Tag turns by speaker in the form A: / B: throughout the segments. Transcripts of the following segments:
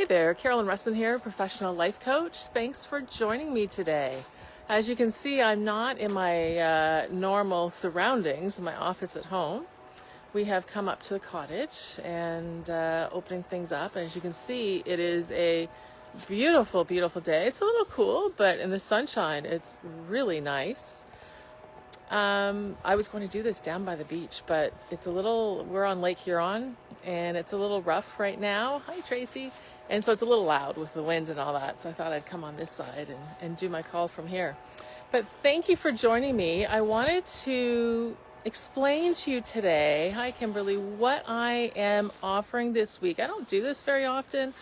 A: Hey there, Carolyn Russin here, professional life coach. Thanks for joining me today. As you can see, I'm not in my normal surroundings, in my office at home. We have come up to the cottage and opening things up. As you can see, it is a beautiful, beautiful day. It's a little cool, but in the sunshine, it's really nice. I was going to do this down by the beach, but we're on Lake Huron and it's a little rough right now. Hi, Tracy. And so it's a little loud with the wind and all that. So I thought I'd come on this side and do my call from here. But thank you for joining me. I wanted to explain to you today, hi Kimberly, what I am offering this week. I don't do this very often.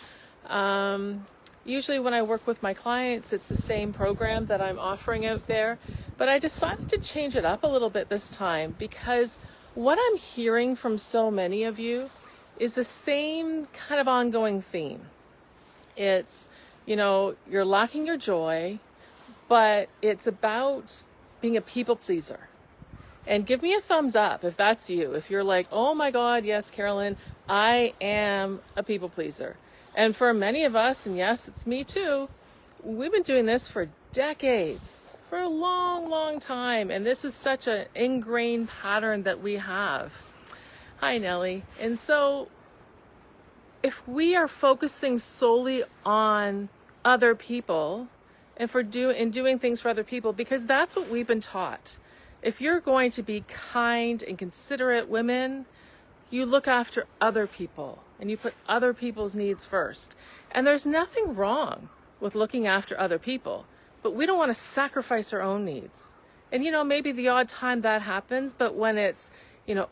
A: Usually when I work with my clients, it's the same program that I'm offering out there. But I decided to change it up a little bit this time because what I'm hearing from so many of you is the same kind of ongoing theme. It's, you're lacking your joy, but it's about being a people pleaser. And give me a thumbs up if that's you. If you're like, oh my God, yes, Carolyn, I am a people pleaser. And for many of us, and yes, it's me too, we've been doing this for decades, for a long, long time. And this is such an ingrained pattern that we have. Hi, Nellie. And so if we are focusing solely on other people and doing things for other people, because that's what we've been taught. If you're going to be kind and considerate women, you look after other people and you put other people's needs first. And there's nothing wrong with looking after other people, but we don't want to sacrifice our own needs. And maybe the odd time that happens, but when it's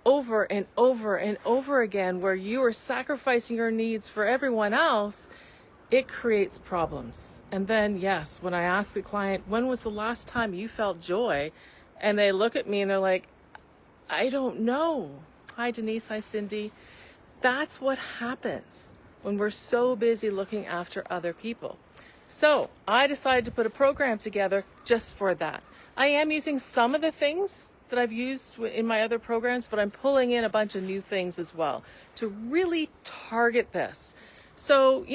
A: over and over and over again, where you are sacrificing your needs for everyone else, it creates problems. And then, yes, when I ask a client, when was the last time you felt joy? And they look at me and they're like, I don't know. Hi, Denise. Hi, Cindy. That's what happens when we're so busy looking after other people. So I decided to put a program together just for that. I am using some of the things that I've used in my other programs, but I'm pulling in a bunch of new things as well to really target this. So,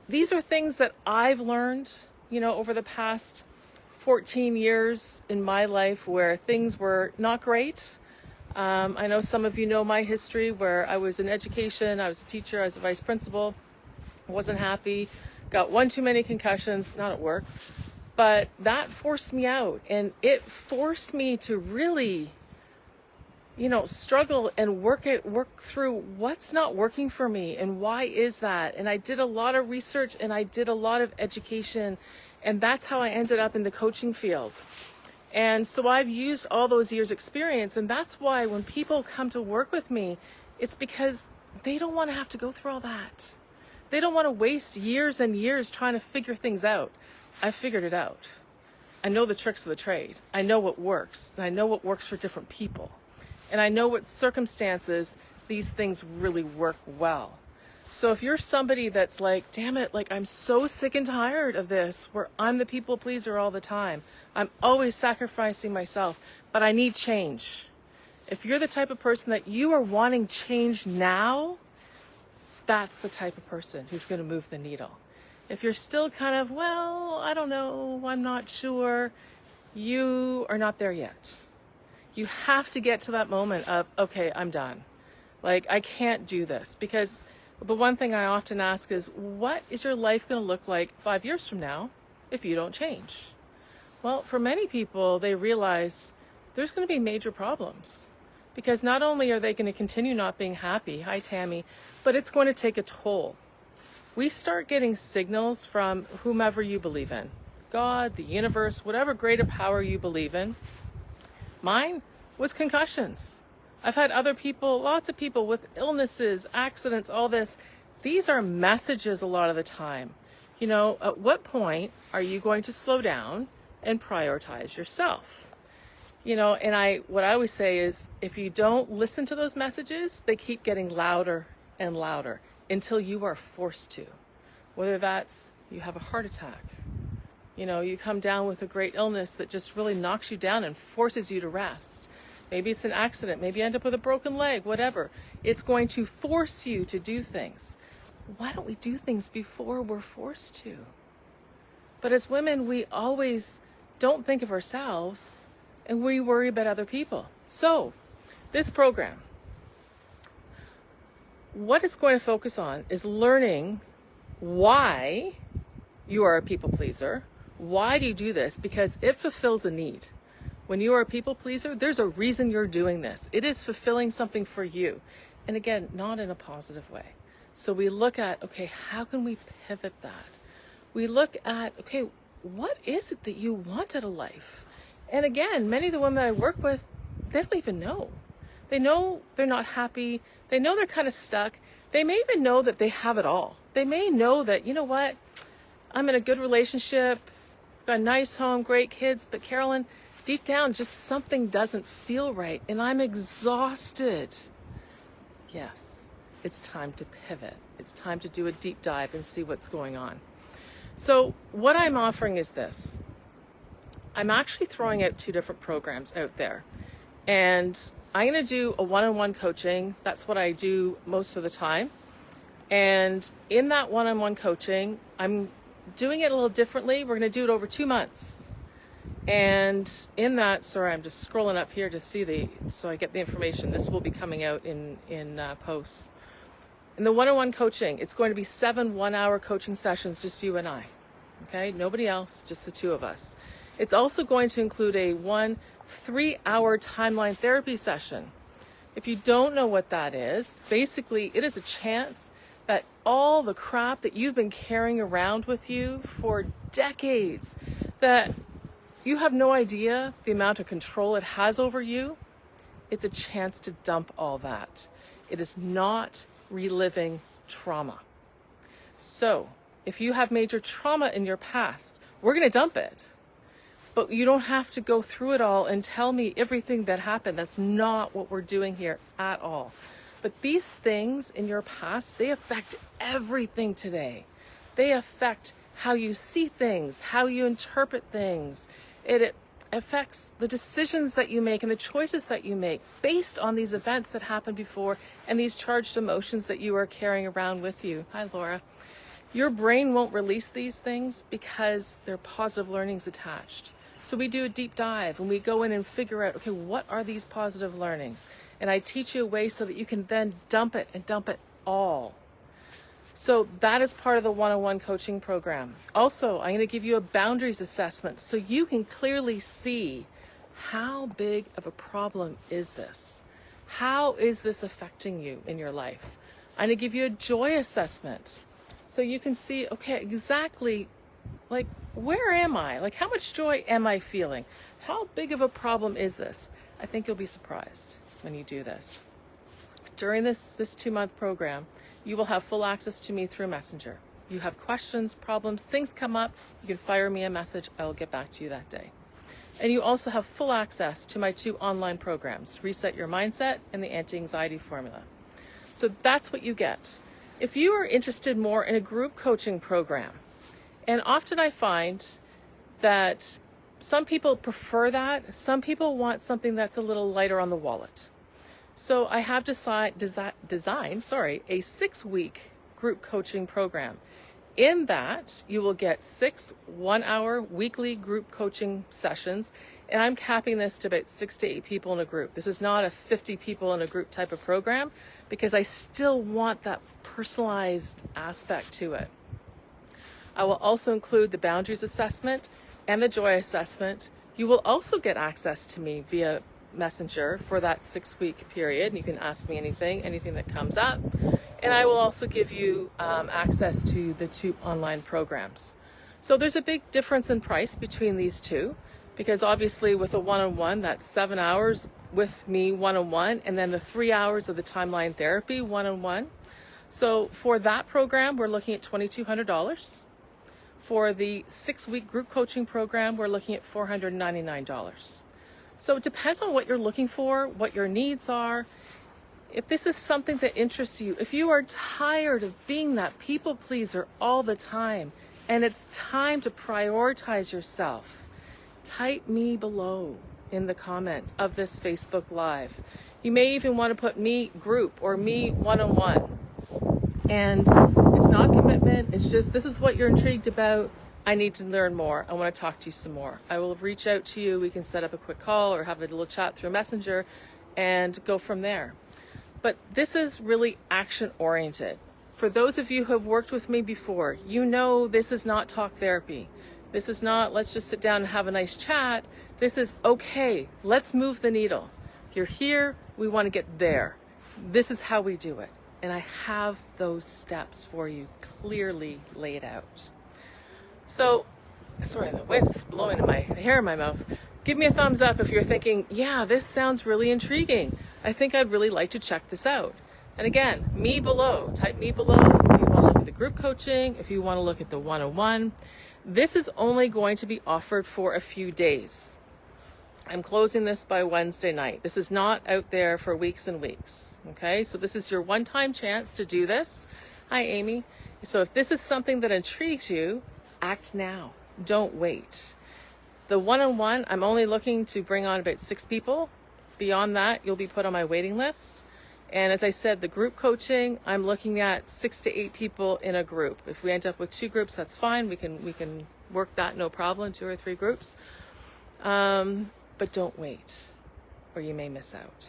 A: these are things that I've learned, over the past 14 years in my life where things were not great. I know some of you know my history where I was in education, I was a teacher, I was a vice principal, wasn't happy, got one too many concussions, not at work. But that forced me out, and it forced me to really, struggle and work through what's not working for me and why is that. And I did a lot of research and I did a lot of education, and that's how I ended up in the coaching field. And so I've used all those years' experience, and that's why when people come to work with me, it's because they don't want to have to go through all that. They don't want to waste years and years trying to figure things out. I figured it out. I know the tricks of the trade. I know what works, and I know what works for different people. And I know what circumstances these things really work well. So if you're somebody that's like, damn it, I'm so sick and tired of this, where I'm the people pleaser all the time, I'm always sacrificing myself, but I need change. If you're the type of person that you are wanting change now, that's the type of person who's going to move the needle. If you're still kind of, well, I don't know, I'm not sure, you are not there yet. You have to get to that moment of, okay, I'm done. I can't do this. Because the one thing I often ask is, what is your life going to look like 5 years from now if you don't change? Well, for many people, they realize there's going to be major problems. Because not only are they going to continue not being happy, hi Tammy, but it's going to take a toll. We start getting signals from whomever you believe in, God, the universe, whatever greater power you believe in. Mine was concussions. I've had other people, lots of people with illnesses, accidents, all this. These are messages a lot of the time. At what point are you going to slow down and prioritize yourself? And what I always say is, if you don't listen to those messages, they keep getting louder and louder until you are forced to. Whether that's you have a heart attack, you come down with a great illness that just really knocks you down and forces you to rest. Maybe it's an accident, maybe you end up with a broken leg, whatever. It's going to force you to do things. why don't we do things before we're forced to? But as women, we always don't think of ourselves and we worry about other people. So this program, what it's going to focus on is learning why you are a people pleaser. Why do you do this? Because it fulfills a need. When you are a people pleaser, there's a reason you're doing this. It is fulfilling something for you. And again, not in a positive way. So we look at, okay, how can we pivot that? We look at, okay, what is it that you want out of life? And again, many of the women that I work with, they don't even know. They know they're not happy. They know they're kind of stuck. They may even know that they have it all. They may know that, you know what, I'm in a good relationship, got a nice home, great kids, but Carolyn, deep down, just something doesn't feel right and I'm exhausted. Yes, it's time to pivot. It's time to do a deep dive and see what's going on. So what I'm offering is this. I'm actually throwing out 2 different programs out there. And I'm going to do a one-on-one coaching. That's what I do most of the time. And in that one-on-one coaching, I'm doing it a little differently. We're going to do it over 2 months. And in that, sorry, I'm just scrolling up here to see so I get the information. This will be coming out in posts. In the one-on-one coaching, it's going to be 7 one-hour coaching sessions, just you and I. Okay? Nobody else, just the 2 of us. It's also going to include a 1 3-hour timeline therapy session. If you don't know what that is, basically it is a chance that all the crap that you've been carrying around with you for decades, that you have no idea the amount of control it has over you, it's a chance to dump all that. It is not reliving trauma. So if you have major trauma in your past, we're going to dump it. But you don't have to go through it all and tell me everything that happened. That's not what we're doing here at all. But these things in your past, they affect everything today. They affect how you see things, how you interpret things. It affects the decisions that you make and the choices that you make based on these events that happened before and these charged emotions that you are carrying around with you. Hi, Laura. Your brain won't release these things because there are positive learnings attached. So we do a deep dive and we go in and figure out, okay, what are these positive learnings? And I teach you a way so that you can then dump it and dump it all. So that is part of the one-on-one coaching program. Also, I'm going to give you a boundaries assessment so you can clearly see how big of a problem is this? How is this affecting you in your life? I'm going to give you a joy assessment so you can see, okay, exactly like, where am I? Like, how much joy am I feeling? How big of a problem is this? I think you'll be surprised when you do this. During this 2-month program, you will have full access to me through Messenger. You have questions, problems, things come up, you can fire me a message. I will get back to you that day. And you also have full access to my 2 online programs, Reset Your Mindset and the Anti-Anxiety Formula. So that's what you get. If you are interested more in a group coaching program, and often I find that some people prefer that. Some people want something that's a little lighter on the wallet. So I have designed a 6-week group coaching program. In that, you will get 6 one-hour weekly group coaching sessions. And I'm capping this to about 6 to 8 people in a group. This is not a 50 people in a group type of program because I still want that personalized aspect to it. I will also include the boundaries assessment and the joy assessment. You will also get access to me via Messenger for that 6-week period. You can ask me anything that comes up. And I will also give you access to the 2 online programs. So there's a big difference in price between these 2, because obviously with a one-on-one, that's 7 hours with me one-on-one, and then the 3 hours of the timeline therapy one-on-one. So for that program, we're looking at $2,200. For the 6-week group coaching program, we're looking at $499. So it depends on what you're looking for, what your needs are. If this is something that interests you, if you are tired of being that people pleaser all the time, and it's time to prioritize yourself, type me below in the comments of this Facebook Live. You may even want to put me group or me one-on-one. And it's not commitment. It's just, this is what you're intrigued about. I need to learn more. I want to talk to you some more. I will reach out to you. We can set up a quick call or have a little chat through Messenger and go from there. But this is really action oriented. For those of you who have worked with me before, you know this is not talk therapy. This is not, let's just sit down and have a nice chat. This is, okay, let's move the needle. You're here, we want to get there. This is how we do it. And I have those steps for you clearly laid out. So, sorry, the wind's blowing in my hair in my mouth. Give me a thumbs up if you're thinking, yeah, this sounds really intriguing. I think I'd really like to check this out. And again, me below, type me below if you want to look at the group coaching, if you want to look at the one-on-one. This is only going to be offered for a few days. I'm closing this by Wednesday night. This is not out there for weeks and weeks. Okay, so this is your one-time chance to do this. Hi, Amy. So if this is something that intrigues you, act now. Don't wait. The one-on-one, I'm only looking to bring on about 6 people. Beyond that, you'll be put on my waiting list. And as I said, the group coaching, I'm looking at 6 to 8 people in a group. If we end up with 2 groups, that's fine. We can work that, no problem, 2 or 3 groups. But don't wait, or you may miss out.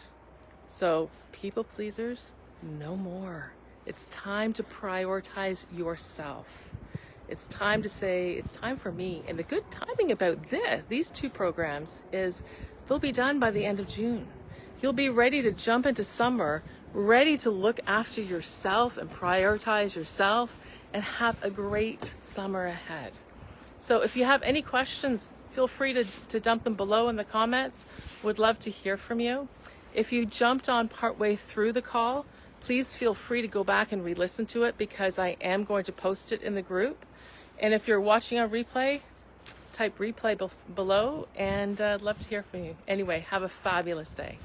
A: So people pleasers, no more. It's time to prioritize yourself. It's time to say, it's time for me. And the good timing about these 2 programs is they'll be done by the end of June. You'll be ready to jump into summer, ready to look after yourself and prioritize yourself and have a great summer ahead. So if you have any questions, feel free to dump them below in the comments. Would love to hear from you. If you jumped on partway through the call, please feel free to go back and re-listen to it because I am going to post it in the group. And if you're watching on replay, type replay below and I'd love to hear from you. Anyway, have a fabulous day.